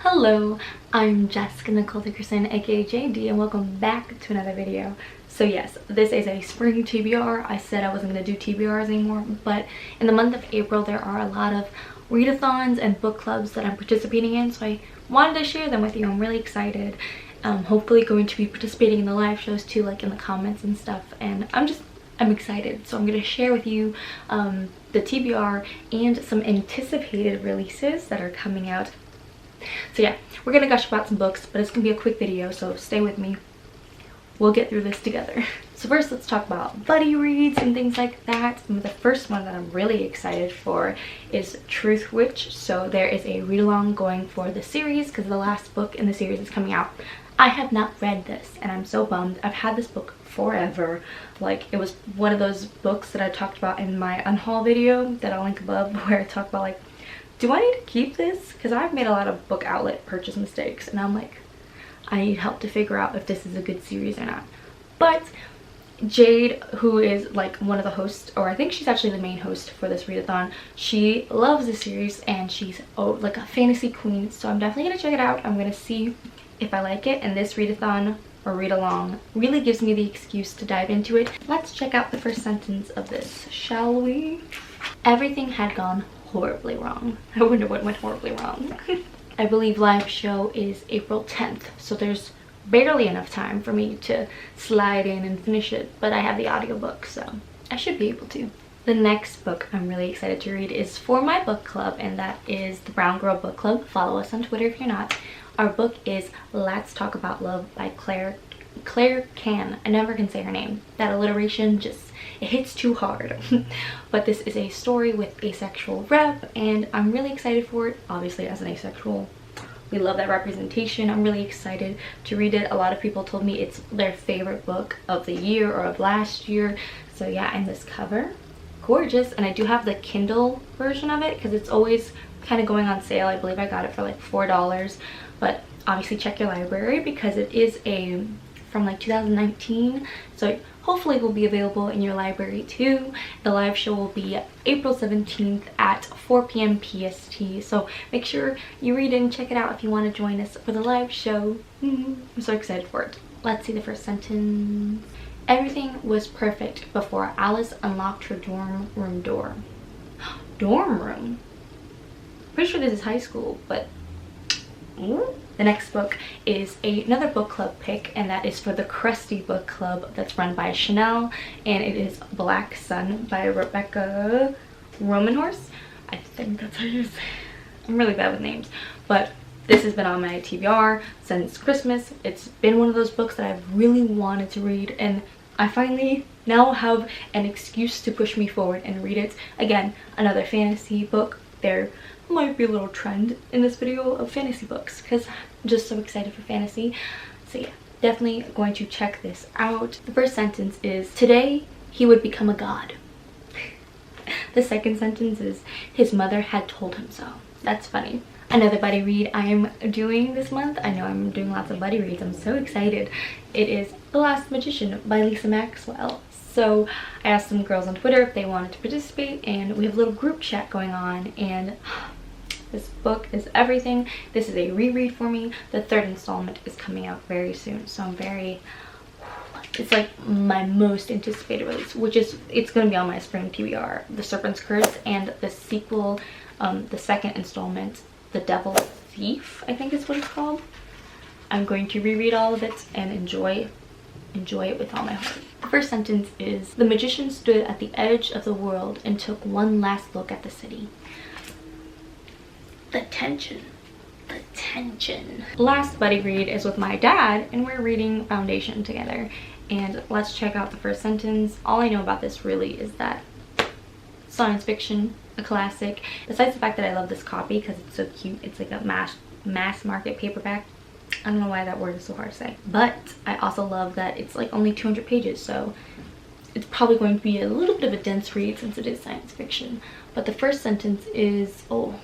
Hello, I'm Jessica Nicole Dickerson, aka JD, and welcome back to another video. So yes, this is a spring TBR. I said I wasn't going to do TBRs anymore, but in the month of April there are a lot of readathons and book clubs that I'm participating in, so I wanted to share them with you. I'm really excited. Hopefully going to be participating in the live shows too, like in the comments and stuff, and I'm excited. So I'm going to share with you the TBR and some anticipated releases that are coming out. So yeah, we're gonna gush about some books, but it's gonna be a quick video, so stay with me. We'll get through this together. So first, let's talk about buddy reads and things like that. And the first one that I'm really excited for is Truth Witch. So there is a read-along going for the series because the last book in the series is coming out. I have not read this and I'm so bummed. I've had this book forever. Like, it was one of those books that I talked about in my unhaul video that I'll link above, where I talk about like, do I need to keep this? Because I've made a lot of book outlet purchase mistakes and I'm like, I need help to figure out if this is a good series or not. But Jade, who is like one of the hosts, or I think she's actually the main host for this readathon, she loves the series and she's like a fantasy queen, so I'm definitely gonna check it out. I'm gonna see if I like it, and this readathon or read along really gives me the excuse to dive into it. Let's check out the first sentence of this, shall we? Everything had gone horribly wrong. I wonder what went horribly wrong. I believe live show is April 10th, so there's barely enough time for me to slide in and finish it, but I have the audiobook, so I should be able to. The next book I'm really excited to read is for my book club, and that is the Brown Girl Book Club. Follow us on Twitter if you're not. Our book is Let's Talk About Love by Claire Can. I never can say her name. That alliteration just, it hits too hard. But this is a story with asexual rep and I'm really excited for it. Obviously, as an asexual, we love that representation. I'm really excited to read it. A lot of people told me it's their favorite book of the year or of last year. So yeah, and this cover, gorgeous. And I do have the Kindle version of it because it's always kind of going on sale. I believe I got it for like $4, but obviously check your library because it is from like 2019, so hopefully it will be available in your library too. The live show will be April 17th at 4 p.m. PST, so make sure you read and check it out if you want to join us for the live show. I'm so excited for it. Let's see the first sentence. Everything was perfect before Alice unlocked her dorm room door. Dorm room? Pretty sure this is high school, but ooh. The next book is another book club pick, and that is for the Crusty Book Club that's run by Chanel, and it is Black Sun by Rebecca Romanhorse. I think that's how you say it. I'm really bad with names, but this has been on my TBR since Christmas. It's been one of those books that I've really wanted to read, and I finally now have an excuse to push me forward and read it. Again, another fantasy book. There might be a little trend in this video of fantasy books because I'm just so excited for fantasy. So yeah, definitely going to check this out. The first sentence is, today he would become a god. The second sentence is, his mother had told him so. That's funny. Another buddy read I am doing this month. I know I'm doing lots of buddy reads. I'm so excited. It is The Last Magician by Lisa Maxwell. So I asked some girls on Twitter if they wanted to participate, and we have a little group chat going on, and this book is everything. This is a reread for me. The third installment is coming out very soon, so I'm very, it's like my most anticipated release, which is, it's going to be on my spring TBR, The Serpent's Curse, and the sequel, the second installment, The Devil Thief, I think is what it's called. I'm going to reread all of it and enjoy it with all my heart. The first sentence is, the magician stood at the edge of the world and took one last look at the city. The tension. The tension. Last buddy read is with my dad, and we're reading Foundation together. And let's check out the first sentence. All I know about this really is that science fiction, a classic. Besides the fact that I love this copy because it's so cute. It's like a mass market paperback. I don't know why that word is so hard to say. But I also love that it's like only 200 pages, so it's probably going to be a little bit of a dense read since it is science fiction. But the first sentence is, oh,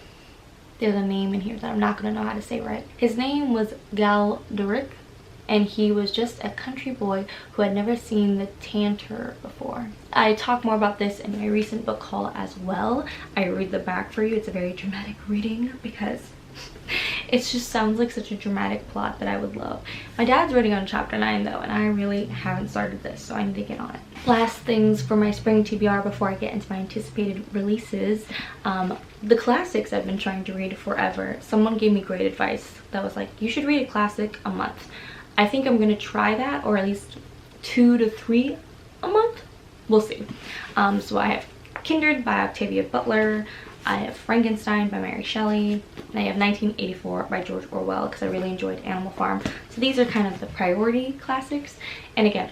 there's a name in here that I'm not going to know how to say right. His name was Galderic, and he was just a country boy who had never seen the Tantor before. I talk more about this in my recent book haul as well. I read the back for you. It's a very dramatic reading because It just sounds like such a dramatic plot that I would love. My dad's already on chapter 9 though, and I really haven't started this, so I need to get on it. Last things for my spring TBR before I get into my anticipated releases. The classics I've been trying to read forever. Someone gave me great advice that was like, you should read a classic a month. I think I'm gonna try that, or at least 2 to 3 a month. We'll see. So I have Kindred by Octavia Butler, I have Frankenstein by Mary Shelley, and I have 1984 by George Orwell because I really enjoyed Animal Farm. So these are kind of the priority classics. And again,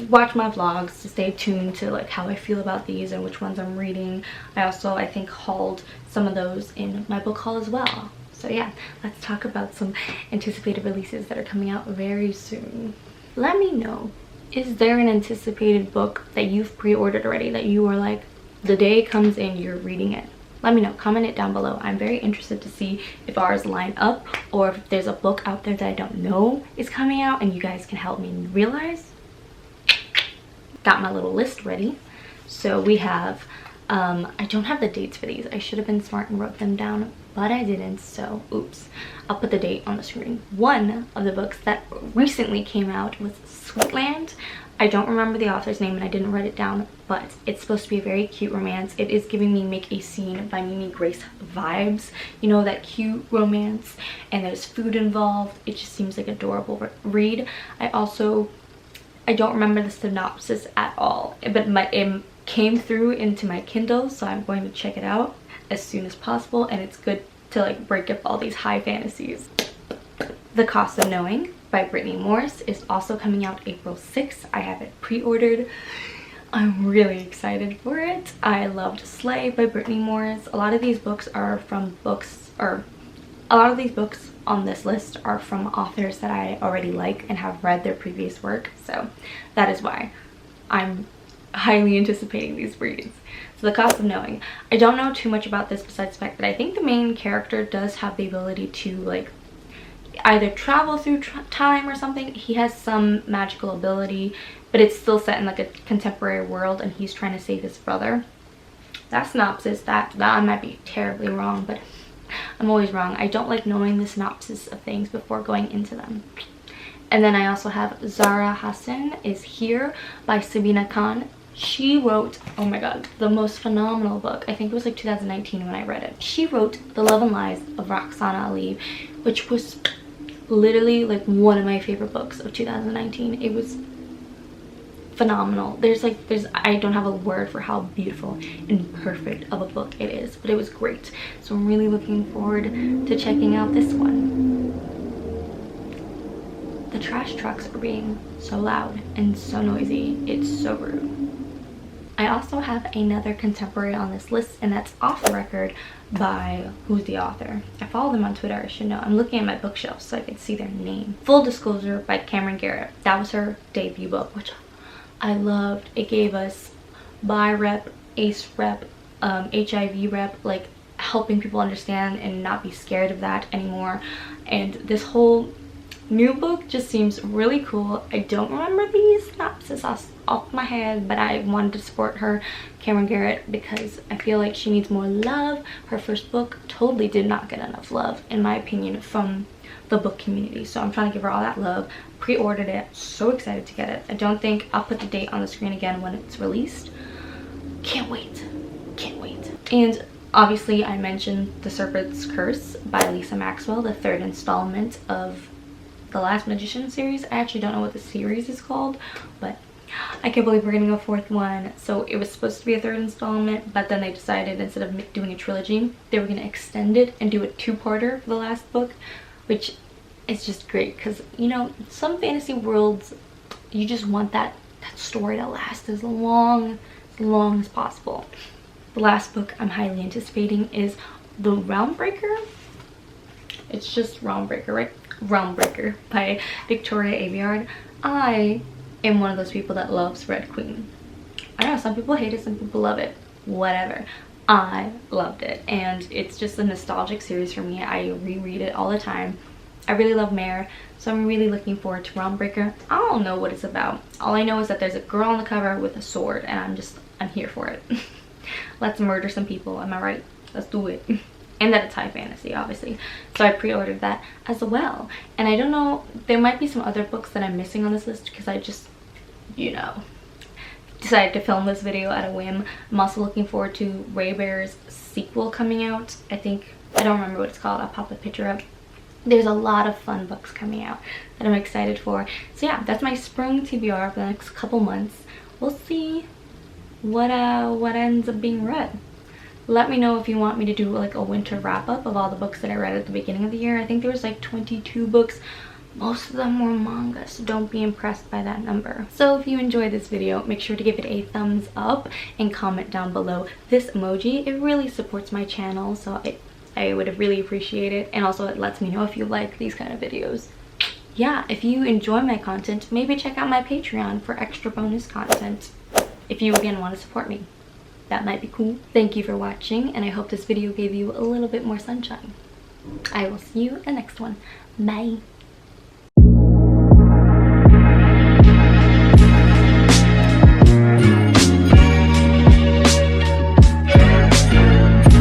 watch my vlogs to stay tuned to like how I feel about these and which ones I'm reading. I also, I think, hauled some of those in my book haul as well. So yeah, let's talk about some anticipated releases that are coming out very soon. Let me know, is there an anticipated book that you've pre-ordered already that you are like, the day it comes in, you're reading it? Let me know, comment it down below. I'm very interested to see if ours line up, or if there's a book out there that I don't know is coming out and you guys can help me realize. Got my little list ready. So we have, I don't have the dates for these. I should have been smart and wrote them down, but I didn't, so oops. I'll put the date on the screen. One of the books that recently came out was Sweetland. I don't remember the author's name and I didn't write it down, but it's supposed to be a very cute romance. It is giving me Make a Scene by Mimi Grace vibes. You know, that cute romance, and there's food involved. It just seems like an adorable read. I don't remember the synopsis at all, but it came through into my Kindle, so I'm going to check it out as soon as possible, and it's good to like break up all these high fantasies. The Cost of Knowing by Brittany Morris is also coming out April 6th. I have it pre-ordered. I'm really excited for it. I loved Slay by Brittany Morris. A lot of these books are from on this list are from authors that I already like and have read their previous work, so that is why I'm highly anticipating these reads. So The Cost of Knowing. I don't know too much about this besides the fact that I think the main character does have the ability to like either travel through time or something. He has some magical ability, but it's still set in like a contemporary world and he's trying to save his brother. That synopsis, that I might be terribly wrong, but I'm always wrong. I don't like knowing the synopsis of things before going into them. And then I also have Zara Hassan is Here by Sabina Khan. She wrote, oh my god, the most phenomenal book. I think it was like 2019 when I read it. She wrote The Love and Lies of Roxana Ali, which was literally like one of my favorite books of 2019. It was phenomenal. I don't have a word for how beautiful and perfect of a book it is, but it was great. So I'm really looking forward to checking out this one. The trash trucks are being so loud and so noisy. It's so rude. I also have another contemporary on this list, and that's Off the Record by, who's the author? I follow them on Twitter, I should know. I'm looking at my bookshelf so I can see their name. Full Disclosure by Cameron Garrett. That was her debut book, which I loved. It gave us bi rep, ace rep, HIV rep, like helping people understand and not be scared of that anymore. And this whole new book just seems really cool. I don't remember the synopsis off my head, but I wanted to support her, Cameron Garrett, because I feel like she needs more love. Her first book totally did not get enough love, in my opinion, from the book community. So I'm trying to give her all that love. Pre-ordered it. So excited to get it. I don't think I'll put the date on the screen again when it's released. Can't wait. Can't wait. And obviously I mentioned The Serpent's Curse by Lisa Maxwell, the third installment of the Last Magician series. I actually don't know what the series is called, but I can't believe we're getting a fourth one. So it was supposed to be a third installment, but then they decided instead of doing a trilogy, they were going to extend it and do a two-parter for the last book, which is just great because, you know, some fantasy worlds, you just want that story to last as long as possible. The last book I'm highly anticipating is The Realmbreaker. It's just Realmbreaker, right? Realmbreaker by Victoria Aveyard. I am one of those people that loves Red Queen. I know some people hate it, some people love it, whatever. I loved it, and it's just a nostalgic series for me. I reread it all the time. I really love Mare, so I'm really looking forward to Realmbreaker. I don't know what it's about. All I know is that there's a girl on the cover with a sword, and I'm here for it. Let's murder some people, am I right? Let's do it. and that it's high fantasy, obviously. So I pre-ordered that as well. And I don't know, there might be some other books that I'm missing on this list because I just, you know, decided to film this video at a whim. I'm also looking forward to Ray Bear's sequel coming out. I don't remember what it's called. I'll pop a picture up. There's a lot of fun books coming out that I'm excited for. So yeah, that's my spring TBR for the next couple months. We'll see what ends up being read. Let me know if you want me to do like a winter wrap-up of all the books that I read at the beginning of the year. I think there was like 22 books. Most of them were manga, so don't be impressed by that number. So if you enjoyed this video, make sure to give it a thumbs up and comment down below this emoji. It really supports my channel, so I would really appreciate it. And also it lets me know if you like these kind of videos. Yeah, if you enjoy my content, maybe check out my Patreon for extra bonus content. If you again want to support me, that might be cool. Thank you for watching, and I hope this video gave you a little bit more sunshine. I will see you in the next one. Bye.